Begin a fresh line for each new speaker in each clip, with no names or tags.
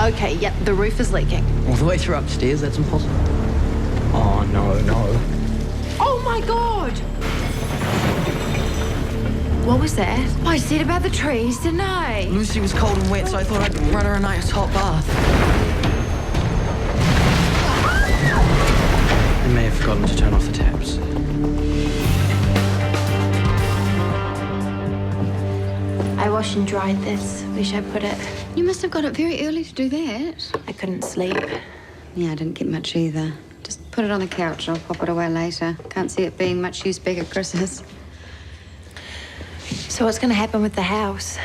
Okay, yep, the roof is leaking.
All the way through upstairs, that's impossible. Oh, no.
Oh my God! What was that? I said about the trees, didn't I?
Lucy was cold and wet, so I thought I'd run her a nice hot bath. I may have forgotten to turn off the taps.
I washed and dried this. Where should I put it?
You must have got up very early to do that.
I couldn't sleep.
Yeah, I didn't get much either. Just put it on the couch. I'll pop it away later. Can't see it being much use back at Chris's.
So what's going to happen with the house?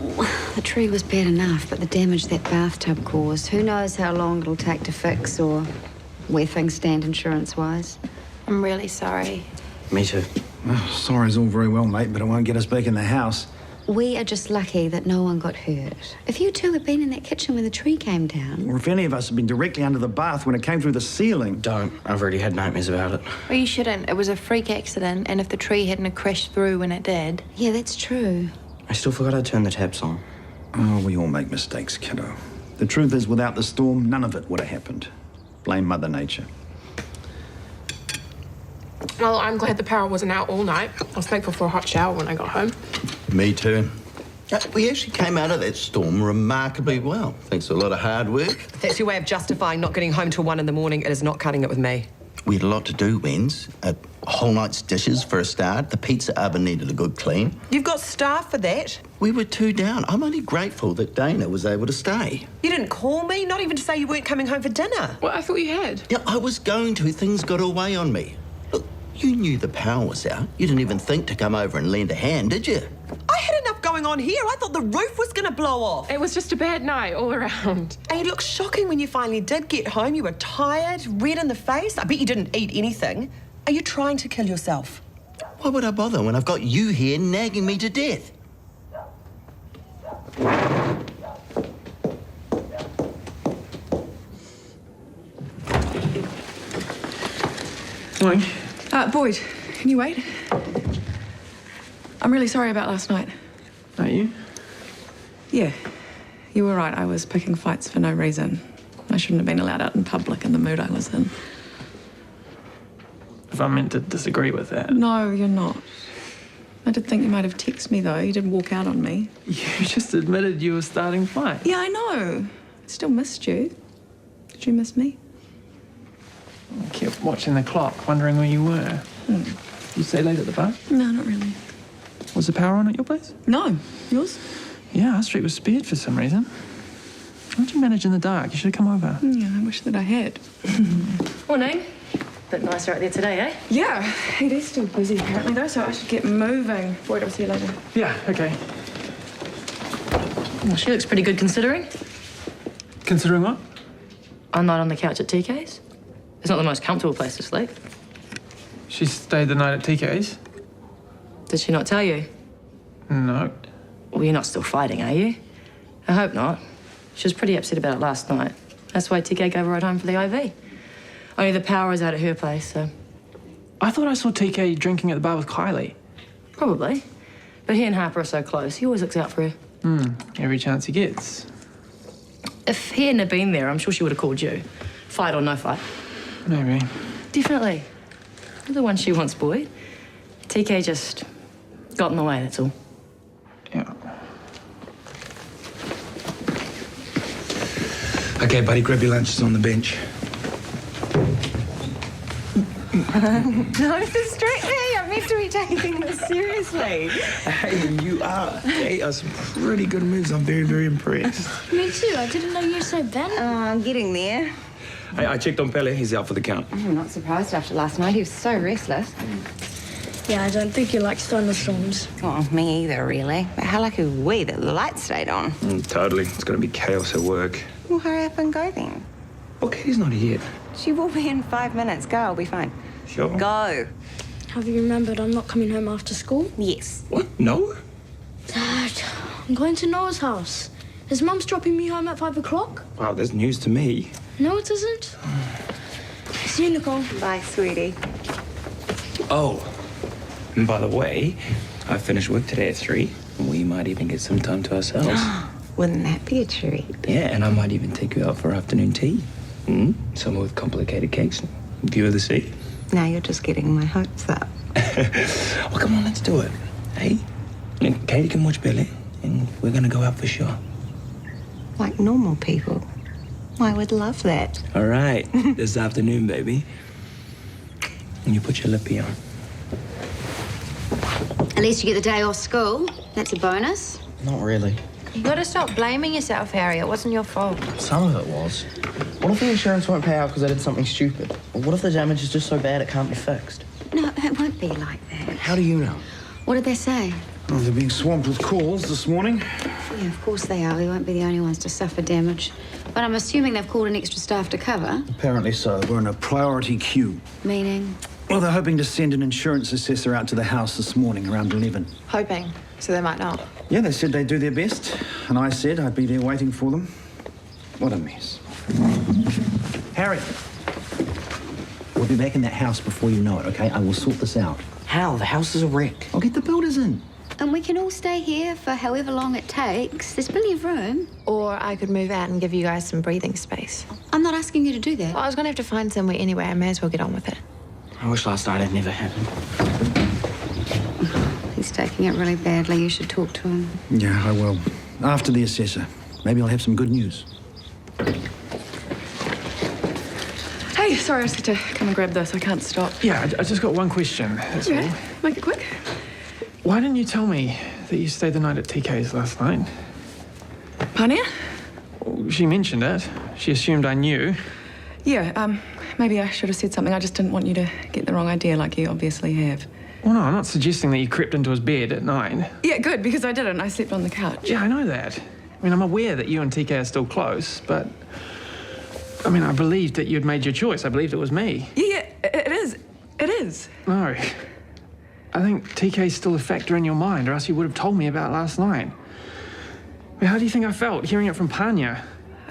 The tree was bad enough, but the damage that bathtub caused, who knows how long it'll take to fix or where things stand insurance-wise.
I'm really sorry.
Me too.
Well, sorry's all very well, mate, but it won't get us back in the house.
We are just lucky that no one got hurt. If you two had been in that kitchen when the tree came down...
Or if any of us had been directly under the bath when it came through the ceiling.
Don't. I've already had nightmares about it.
Well, you shouldn't. It was a freak accident, and if the tree hadn't have crashed through when it did...
Yeah, that's true.
I still forgot I'd turn the taps on.
Oh, we all make mistakes, kiddo. The truth is, without the storm, none of it would have happened. Blame Mother Nature.
Well, I'm glad the power wasn't out all night. I was thankful for a hot shower when I got home.
Me too. We actually came out of that storm remarkably well, thanks to a lot of hard work.
If that's your way of justifying not getting home till 1 in the morning, it is not cutting it with me.
We had a lot to do, Wens. A whole night's dishes for a start. The pizza oven needed a good clean.
You've got staff for that.
We were 2 down. I'm only grateful that Dana was able to stay.
You didn't call me, not even to say you weren't coming home for dinner.
Well, I thought you had.
Yeah, I was going to. Things got away on me. Look, you knew the power was out. You didn't even think to come over and lend a hand, did you?
I had enough going on here. I thought the roof was going to blow off.
It was just a bad night all around.
And you looked shocking when you finally did get home. You were tired, red in the face. I bet you didn't eat anything. Are you trying to kill yourself?
Why would I bother when I've got you here nagging me to death?
Morning. Boyd, can you wait? I'm really sorry about last night.
Are you?
Yeah, you were right. I was picking fights for no reason. I shouldn't have been allowed out in public in the mood I was in.
If I'm meant to disagree with that.
No, you're not. I did think you might have texted me, though. You did walk out on me.
You just admitted you were starting fights.
Yeah, I know. I still missed you. Did you miss me?
I kept watching the clock, wondering where you were. Did you stay late at the bar?
No, not really.
Was the power on at your place?
No. Yours?
Yeah, our street was spared for some reason. How'd you manage in the dark? You should have come over.
Yeah, I wish that I had.
Morning. Bit nicer out there today, eh?
Yeah, it is still busy apparently, though, so I should get moving. Boyd, I'll see you later.
Yeah, okay.
Well, she looks pretty good considering.
Considering what?
A night on the couch at TK's. It's not the most comfortable place to sleep.
She stayed the night at TK's?
Did she not tell you?
No.
Well, you're not still fighting, are you? I hope not. She was pretty upset about it last night. That's why TK gave her a ride home for the IV. Only the power was out at her place, so...
I thought I saw TK drinking at the bar with Kylie.
Probably. But he and Harper are so close. He always looks out for her.
Every chance he gets.
If he hadn't have been there, I'm sure she would have called you. Fight or no fight.
Maybe.
Definitely. You're the one she wants, Boyd. TK just got in the way, that's all.
Yeah.
Okay, buddy, grab your lunch. It's on the bench.
No, distract me. I'm meant to be taking this seriously.
Hey, you are. They are some pretty good moves. I'm very, very impressed.
Me too. I didn't know you were so bad.
I'm getting there.
Hey, I checked on Pele. He's out for the count.
I'm not surprised after last night. He was so restless.
Yeah, I don't think you like thunderstorms.
Well, me either, really. But how lucky were we that the lights stayed on?
Totally. It's going to be chaos at work.
Well, hurry up and go then.
Well, Katie's not here yet.
She will be in 5 minutes. Go, I'll be fine.
Sure.
Go.
Have you remembered I'm not coming home after school?
Yes.
What? No?
Dad, I'm going to Noah's house. His mum's dropping me home at 5 o'clock.
Wow, that's news to me.
No, it isn't. See you, Nicole.
Bye, sweetie.
Oh, and by the way, I finished work today at 3. We might even get some time to ourselves.
Wouldn't that be a treat?
Yeah, and I might even take you out for afternoon tea. Somewhere with complicated cakes and view of the sea.
Now you're just getting my hopes up.
Well, come on, let's do it. Hey? And Katie can watch Billy, and we're gonna go out for sure.
Like normal people. I would love that.
All right, this afternoon, baby. And you put your lippy on.
At least you get the day off school. That's a bonus.
Not really.
You gotta stop blaming yourself, Harry. It wasn't your fault.
Some of it was. What if the insurance won't pay out because I did something stupid? Or what if the damage is just so bad it can't be fixed?
No, it won't be like that.
How do you know?
What did they say?
Oh, they're being swamped with calls this morning.
Yeah, of course they are. We won't be the only ones to suffer damage. But I'm assuming they've called in extra staff to cover.
Apparently so. We're in a priority queue.
Meaning?
Well, they're hoping to send an insurance assessor out to the house this morning around 11.
Hoping, so they might not.
Yeah, they said they'd do their best, and I said I'd be there waiting for them. What a mess. Harry, we'll be back in that house before you know it, okay? I will sort this out.
How? The house is a wreck.
I'll get the builders in.
And we can all stay here for however long it takes. There's plenty of room.
Or I could move out and give you guys some breathing space.
I'm not asking you to do that.
Well, I was gonna have to find somewhere anyway. I may as well get on with it.
I wish last night had never happened.
He's taking it really badly. You should talk to him.
Yeah, I will. After the assessor. Maybe I'll have some good news.
Hey, sorry, I just had to come and grab this. I can't stop.
Yeah, I just got one question, that's all.
Yeah, make it quick.
Why didn't you tell me that you stayed the night at TK's last night?
Pania?
Well, she mentioned it. She assumed I knew.
Yeah, maybe I should have said something. I just didn't want you to get the wrong idea like you obviously have.
Well, no, I'm not suggesting that you crept into his bed at night.
Yeah, good, because I didn't. I slept on the couch.
Yeah, I know that. I mean, I'm aware that you and TK are still close, but... I mean, I believed that you'd made your choice. I believed it was me.
Yeah, it is. It is.
No. I think TK's still a factor in your mind, or else you would have told me about last night. I mean, how do you think I felt hearing it from Pania?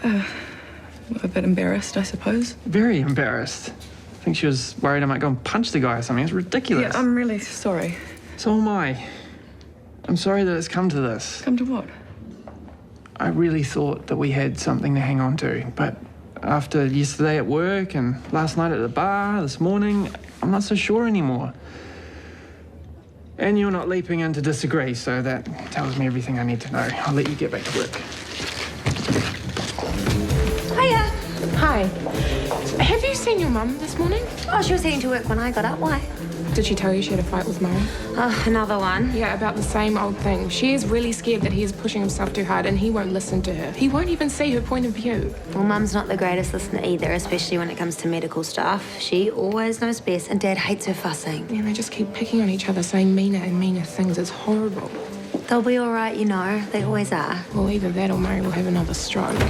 A bit embarrassed, I suppose.
Very embarrassed. I think she was worried I might go and punch the guy or something. It's ridiculous.
Yeah, I'm really sorry.
So am I. I'm sorry that it's come to this.
Come to what?
I really thought that we had something to hang on to, but after yesterday at work and last night at the bar, this morning, I'm not so sure anymore. And you're not leaping in to disagree, so that tells me everything I need to know. I'll let you get back to work.
Hiya. Hi. Have you seen your mum this morning?
Oh, she was heading to work when I got up. Why?
Did she tell you she had a fight with Murray?
Oh, another one.
Yeah, about the same old thing. She is really scared that he is pushing himself too hard and he won't listen to her. He won't even see her point of view.
Well, Mum's not the greatest listener either, especially when it comes to medical stuff. She always knows best and Dad hates her fussing.
Yeah, they just keep picking on each other, saying meaner and meaner things. It's horrible.
They'll be all right, you know. They always are.
Well, either that or Murray will have another stroke.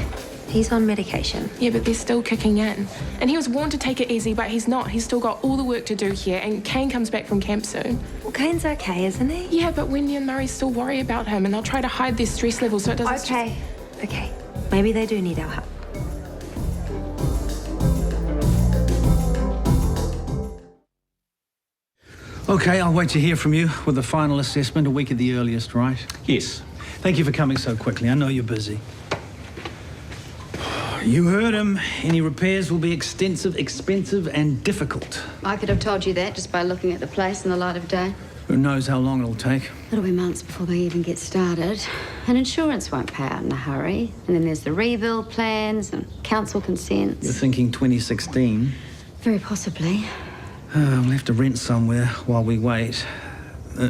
He's on medication.
Yeah, but they're still kicking in. And he was warned to take it easy, but he's not. He's still got all the work to do here, and Kane comes back from camp soon.
Well, Kane's okay, isn't he?
Yeah, but Wendy and Murray still worry about him, and they'll try to hide their stress levels so it doesn't...
Okay. Maybe they do need our help.
Okay, I'll wait to hear from you with the final assessment a week at the earliest, right?
Yes.
Thank you for coming so quickly. I know you're busy. You heard him. Any repairs will be extensive, expensive, and difficult.
I could have told you that just by looking at the place in the light of day.
Who knows how long it'll take?
It'll be months before they even get started. And insurance won't pay out in a hurry. And then there's the rebuild plans and council consents.
You're thinking 2016?
Very possibly.
We'll have to rent somewhere while we wait.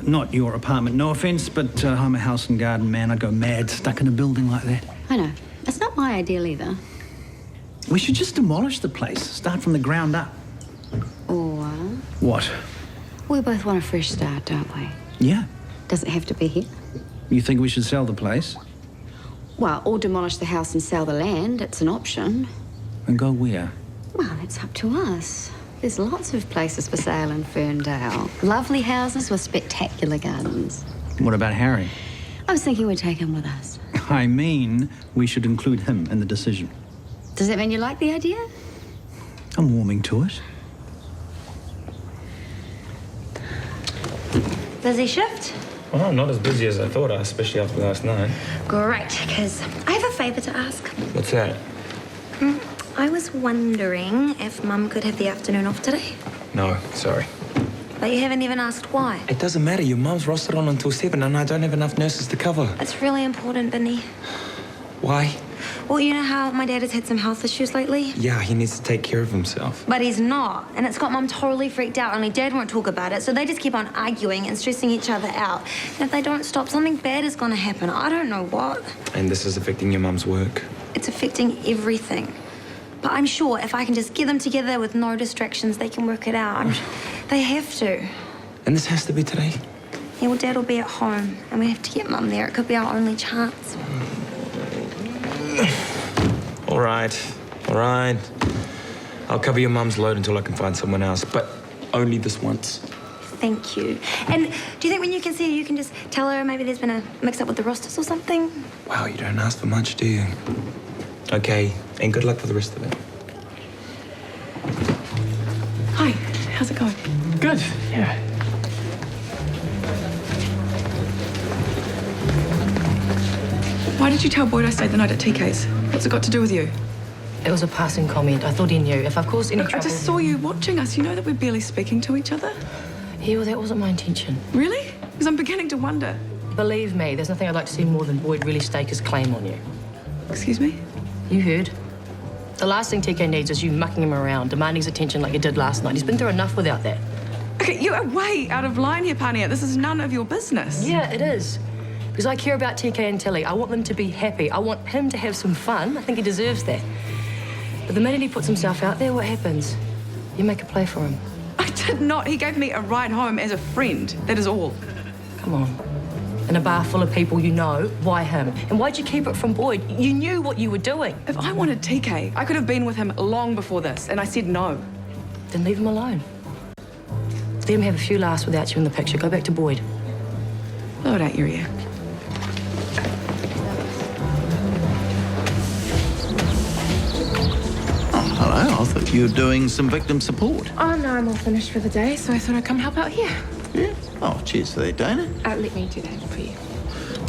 Not your apartment, no offence, but I'm a house and garden man. I'd go mad stuck in a building like that.
I know. It's not my ideal either.
We should just demolish the place, start from the ground up.
Or...
What?
We both want a fresh start, don't we?
Yeah.
Does it have to be here?
You think we should sell the place?
Well, or demolish the house and sell the land. It's an option.
And go where?
Well, it's up to us. There's lots of places for sale in Ferndale. Lovely houses with spectacular gardens.
What about Harry?
I was thinking we'd take him with us.
I mean, we should include him in the decision.
Does that mean you like the idea?
I'm warming to it.
Busy shift?
Well, not as busy as I thought, especially after last night.
Great, because I have a favour to ask.
What's that?
I was wondering if Mum could have the afternoon off today.
No, sorry.
But you haven't even asked why.
It doesn't matter. Your mum's rostered on until 7 and I don't have enough nurses to cover.
It's really important, Vinny.
Why?
Well, you know how my dad has had some health issues lately?
Yeah, he needs to take care of himself.
But he's not. And it's got Mum totally freaked out, only Dad won't talk about it. So they just keep on arguing and stressing each other out. And if they don't stop, something bad is going to happen. I don't know what.
And this is affecting your mum's work.
It's affecting everything. But I'm sure if I can just get them together with no distractions, they can work it out. They have to.
And this has to be today?
Yeah, well, Dad will be at home, and we have to get Mum there. It could be our only chance.
All right. I'll cover your mum's load until I can find someone else, but only this once.
Thank you. And do you think when you can see her, you can just tell her maybe there's been a mix-up with the rosters or something?
Wow, you don't ask for much, do you? Okay, and good luck for the rest of it.
Hi, how's it going?
Good, yeah.
Why did you tell Boyd I stayed the night at TK's? What's it got to do with you?
It was a passing comment. I thought he knew. If I've caused any
Look,
trouble...
I just saw you watching us. You know that we're barely speaking to each other?
Yeah, well, that wasn't my intention.
Really? Because I'm beginning to wonder.
Believe me, there's nothing I'd like to see more than Boyd really stake his claim on you.
Excuse me?
You heard. The last thing TK needs is you mucking him around, demanding his attention like you did last night. He's been through enough without that.
Okay, you are way out of line here, Pania. This is none of your business.
Yeah, it is. Because I care about TK and Tilly. I want them to be happy. I want him to have some fun. I think he deserves that. But the minute he puts himself out there, what happens? You make a play for him.
I did not. He gave me a ride home as a friend. That is all.
Come on. In a bar full of people you know, why him? And why'd you keep it from Boyd? You knew what you were doing.
If I wanted TK, I could have been with him long before this, and I said no.
Then leave him alone. Let him have a few laughs without you in the picture. Go back to Boyd.
Blow it out your ear.
Hello, I thought you were doing some victim support.
Oh, no, I'm all finished for the day, so I thought I'd come help out here.
Yeah? Oh, cheers for that, Dana.
Let me do that for you.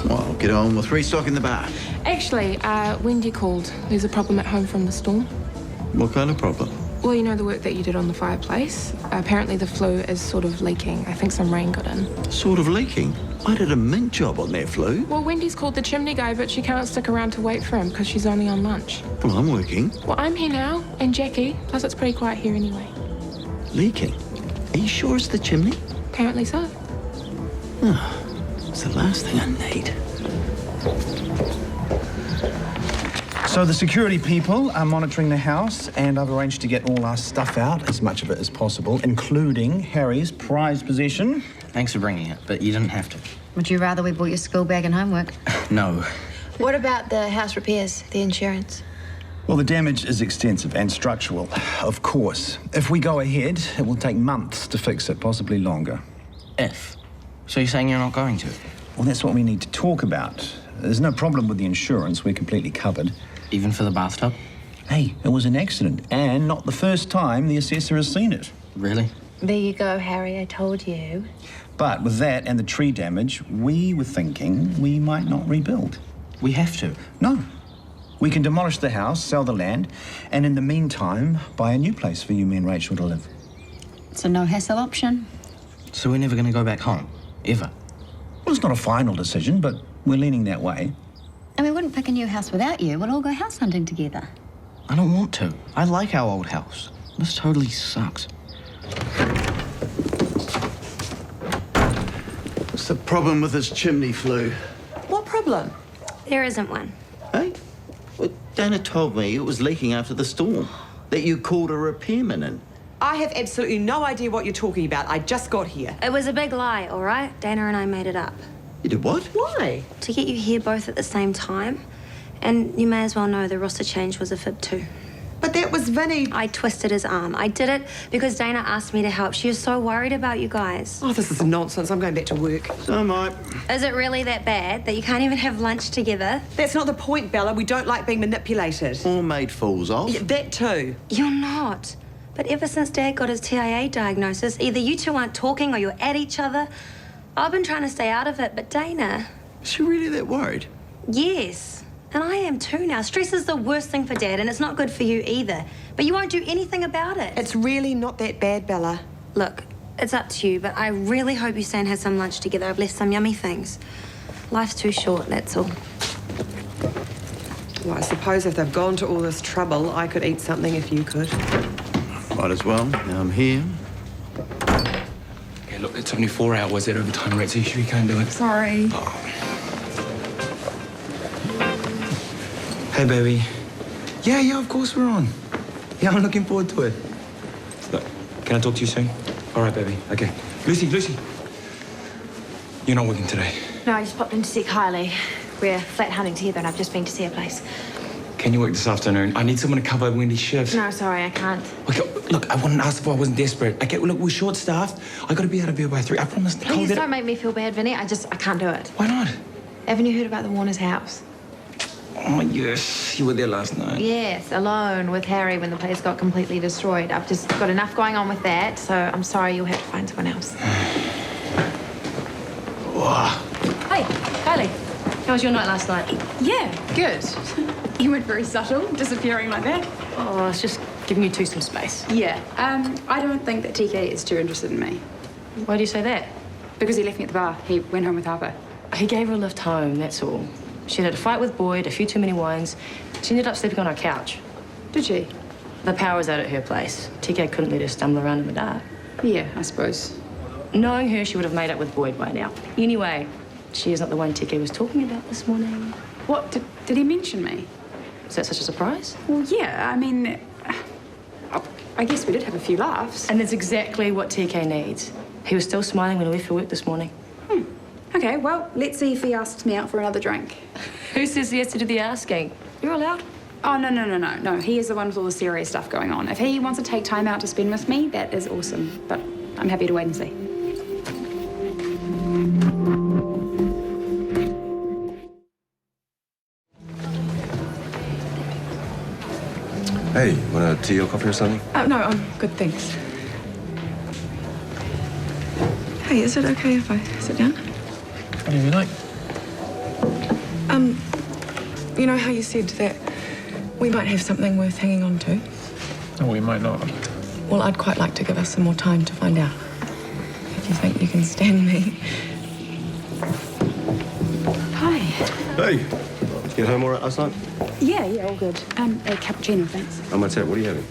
Well, I'll get on with restocking the bar.
Actually, Wendy called. There's a problem at home from the storm.
What kind of problem?
Well, you know the work that you did on the fireplace? Apparently the flue is sort of leaking. I think some rain got in.
Sort of leaking? I did a mint job on that flue.
Well, Wendy's called the chimney guy, but she can't stick around to wait for him because she's only on lunch.
Well, I'm working.
Well, I'm here now, and Jackie. Plus, it's pretty quiet here anyway.
Leaking? Are you sure it's the chimney?
Apparently so.
Oh, it's the last thing I need.
So the security people are monitoring the house, and I've arranged to get all our stuff out, as much of it as possible, including Harry's prized possession.
Thanks for bringing it, but you didn't have to.
Would you rather we bought your school bag and homework?
No.
What about the house repairs, the insurance?
Well, the damage is extensive and structural, of course. If we go ahead, it will take months to fix it, possibly longer.
If? So you're saying you're not going to?
Well, that's what we need to talk about. There's no problem with the insurance. We're completely covered.
Even for the bathtub?
Hey, it was an accident, and not the first time the assessor has seen it.
Really?
There you go, Harry, I told you.
But with that and the tree damage, we were thinking we might not rebuild.
We have to.
No. We can demolish the house, sell the land, and in the meantime, buy a new place for you, me and Rachel to live.
It's a no-hassle option.
So we're never going to go back home? Ever?
Well, it's not a final decision, but we're leaning that way.
And we wouldn't pick a new house without you. We'll all go house hunting together.
I don't want to. I like our old house. This totally sucks.
What's the problem with this chimney flue?
What problem?
There isn't one.
Hey? Well, Dana told me it was leaking after the storm. That you called a repairman in.
I have absolutely no idea what you're talking about. I just got here.
It was a big lie, all right? Dana and I made it up.
You did what?
Why?
To get you here both at the same time. And you may as well know the roster change was a fib too.
But that was Vinny.
I twisted his arm. I did it because Dana asked me to help. She was so worried about you guys.
Oh, this is nonsense. I'm going back to work.
So am I.
Is it really that bad that you can't even have lunch together?
That's not the point, Bella. We don't like being manipulated.
Or made fools of.
Yeah, that too.
You're not. But ever since Dad got his TIA diagnosis, either you two aren't talking or you're at each other. I've been trying to stay out of it, but Dana...
Is she really that worried?
Yes. And I am too now. Stress is the worst thing for Dad, and it's not good for you either. But you won't do anything about it.
It's really not that bad, Bella.
Look, it's up to you, but I really hope you stay and have some lunch together. I've left some yummy things. Life's too short, that's all.
Well, I suppose if they've gone to all this trouble, I could eat something if you could.
Might as well. Now I'm here.
Okay, look, it's only 4 hours at overtime rate, so you sure you can't do it?
Sorry.
Oh. Hey, baby. Yeah, of course we're on. Yeah, I'm looking forward to it. Look, can I talk to you soon? All right, baby. Okay. Lucy. You're not working today.
No, I just popped in to see Kylie. We're flat hunting together and I've just been to see a place.
Can you work this afternoon? I need someone to cover Wendy's shift.
No, sorry, I can't.
Okay, look, I wouldn't ask if I wasn't desperate. Okay, look, we're short-staffed. I got to be out of here by 3. I promise.
Please don't make me feel bad, Vinny. I can't do it.
Why not?
Haven't you heard about the Warner's house?
Oh, yes. You were there last night.
Yes, alone with Harry when the place got completely destroyed. I've just got enough going on with that, so I'm sorry you'll have to find someone else.
Hey, Kylie. How was your night last night?
Yeah, good. You went very subtle, disappearing like that.
Oh, I was just giving you two some space.
Yeah, I don't think that TK is too interested in me.
Why do you say that?
Because he left me at the bar. He went home with Harper.
He gave her a lift home, that's all. She had a fight with Boyd, a few too many wines. She ended up sleeping on our couch.
Did she?
The power was out at her place. TK couldn't let her stumble around in the dark.
Yeah, I suppose.
Knowing her, she would have made up with Boyd by now. Anyway, she is not the one TK was talking about this morning.
What? Did he mention me?
Is that such a surprise?
Well, yeah, I mean, I guess we did have a few laughs.
And it's exactly what TK needs. He was still smiling when he left for work this morning.
Okay, well, let's see if he asks me out for another drink.
Who says he has to do the asking? You're allowed.
Oh, no. He is the one with all the serious stuff going on. If he wants to take time out to spend with me, that is awesome. But I'm happy to wait and see.
Hey, want a tea or coffee or something?
No, I'm good, thanks. Hey, is it okay if I sit down?
Whatever you like.
You know how you said that we might have something worth hanging on to?
Oh, we might not.
Well, I'd quite like to give us some more time to find out. If you think you can stand me. Hi.
Hey, did you get home all right last night?
Yeah, all good. A cappuccino, thanks.
Oh, my tab, what are you having?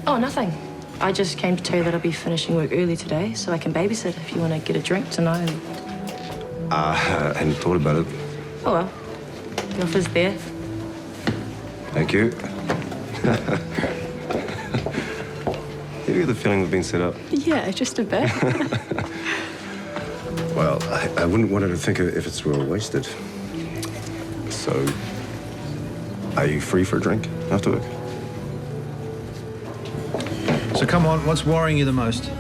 Oh, nothing. I just came to tell you that I'll be finishing work early today, so I can babysit if you want to get a drink tonight.
I hadn't thought about it.
Oh, well. The offer's there.
Thank you. You get the feeling we've been set up?
Yeah, just a bit.
Well, I wouldn't want her to think if it's well wasted. So, are you free for a drink after work?
So come on, what's worrying you the most?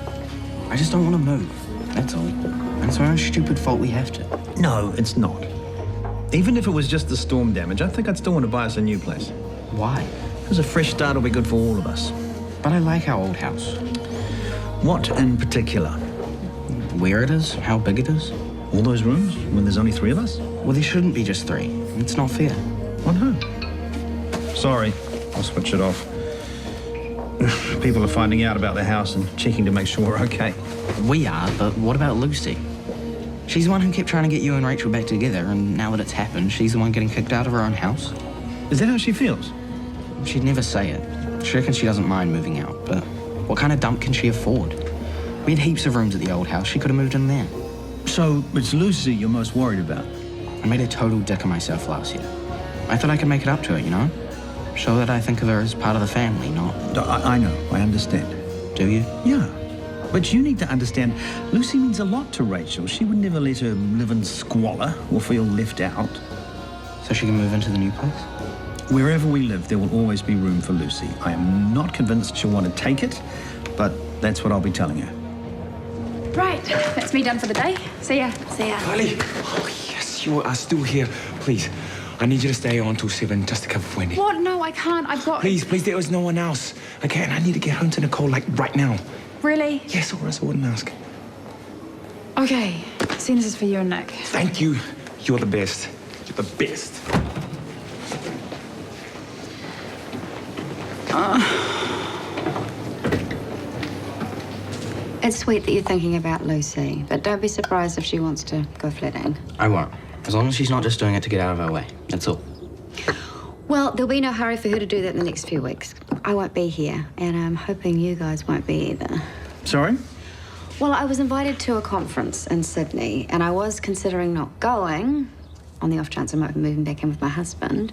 I just don't want to move, that's all. And it's our own stupid fault we have to.
No, it's not. Even if it was just the storm damage, I think I'd still want to buy us a new place.
Why?
Because a fresh start will be good for all of us.
But I like our old house.
What in particular?
Where it is, how big it is.
All those rooms, when there's only 3 of us?
Well, there shouldn't be just 3. It's not fair.
Well, no. Sorry, I'll switch it off. People are finding out about the house and checking to make sure we're okay.
We are, but what about Lucy? She's the one who kept trying to get you and Rachel back together, and now that it's happened, she's the one getting kicked out of her own house.
Is that how she feels?
She'd never say it. She reckons she doesn't mind moving out, but what kind of dump can she afford? We had heaps of rooms at the old house. She could have moved in there.
So it's Lucy you're most worried about?
I made a total dick of myself last year. I thought I could make it up to her, you know? Show that I think of her as part of the family, not...
I know, I understand.
Do you?
Yeah. But you need to understand, Lucy means a lot to Rachel. She would never let her live in squalor or feel left out.
So she can move into the new place?
Wherever we live, there will always be room for Lucy. I am not convinced she'll want to take it, but that's what I'll be telling her.
Right, that's me done for the day. See ya.
See ya.
Kylie! Oh, yes, you are still here. Please, I need you to stay on till 7 just to cover for Wendy.
What? No, I can't. I've got...
Please, there was no one else. Okay, and I need to get home to Nicole, like, right now.
Really?
Yes, or else I wouldn't ask.
Okay,
Seeing this is for you and Nick.
Thank you. You're the best. You're the best.
It's sweet that you're thinking about Lucy, but don't be surprised if she wants to go flatting.
I won't. As long as she's not just doing it to get out of our way. That's all.
Well, there'll be no hurry for her to do that in the next few weeks. I won't be here, and I'm hoping you guys won't be either.
Sorry?
Well, I was invited to a conference in Sydney, and I was considering not going, on the off chance I might be moving back in with my husband.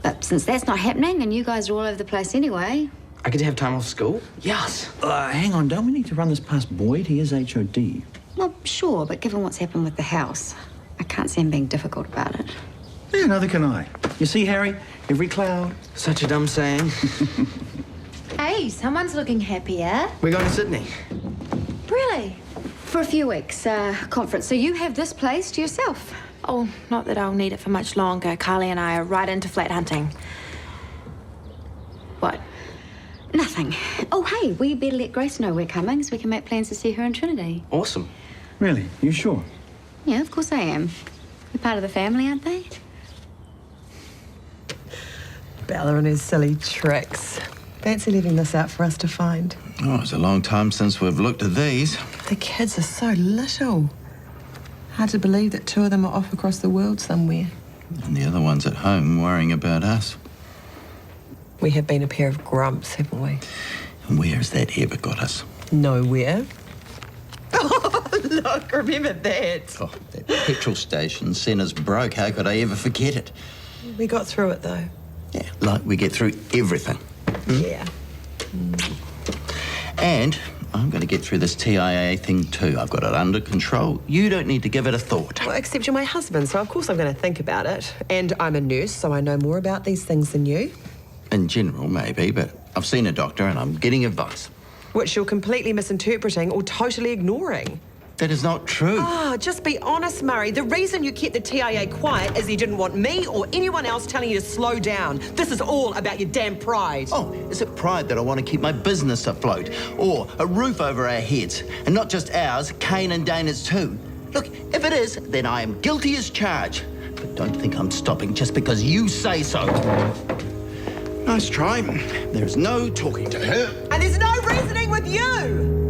But since that's not happening, and you guys are all over the place anyway...
I get to have time off school? Yes.
Hang on, don't we need to run this past Boyd? He is HOD.
Well, sure, but given what's happened with the house, I can't see him being difficult about it.
Yeah, neither can I. You see, Harry, every cloud...
Such a dumb saying.
Hey, someone's looking happier.
We're going to Sydney.
Really?
For a few weeks, conference. So you have this place to yourself?
Oh, not that I'll need it for much longer. Carly and I are right into flat hunting. What?
Nothing. Oh, hey, we better let Grace know we're coming so we can make plans to see her in Trinity.
Awesome.
Really? You sure?
Yeah, of course I am. They're part of the family, aren't they?
Bella and his silly tricks. Fancy leaving this out for us to find.
Oh, it's a long time since we've looked at these.
The kids are so little. Hard to believe that two of them are off across the world somewhere.
And the other one's at home worrying about us.
We have been a pair of grumps, haven't we?
And where has that ever got us?
Nowhere. Oh, look, remember that.
Oh, that petrol station sent us broke. How could I ever forget it?
We got through it, though.
Yeah, like we get through everything.
Yeah.
And I'm going to get through this TIA thing too. I've got it under control. You don't need to give it a thought.
Well, except you're my husband, so of course I'm going to think about it. And I'm a nurse, so I know more about these things than you.
In general, maybe, but I've seen a doctor and I'm getting advice.
Which you're completely misinterpreting or totally ignoring.
That is not true.
Ah, just be honest, Murray. The reason you kept the TIA quiet is you didn't want me or anyone else telling you to slow down. This is all about your damn pride.
Oh, is it pride that I want to keep my business afloat? Or a roof over our heads? And not just ours, Kane and Dana's too. Look, if it is, then I am guilty as charged. But don't think I'm stopping just because you say so. Nice try. There's no talking to her.
And there's no reasoning with you.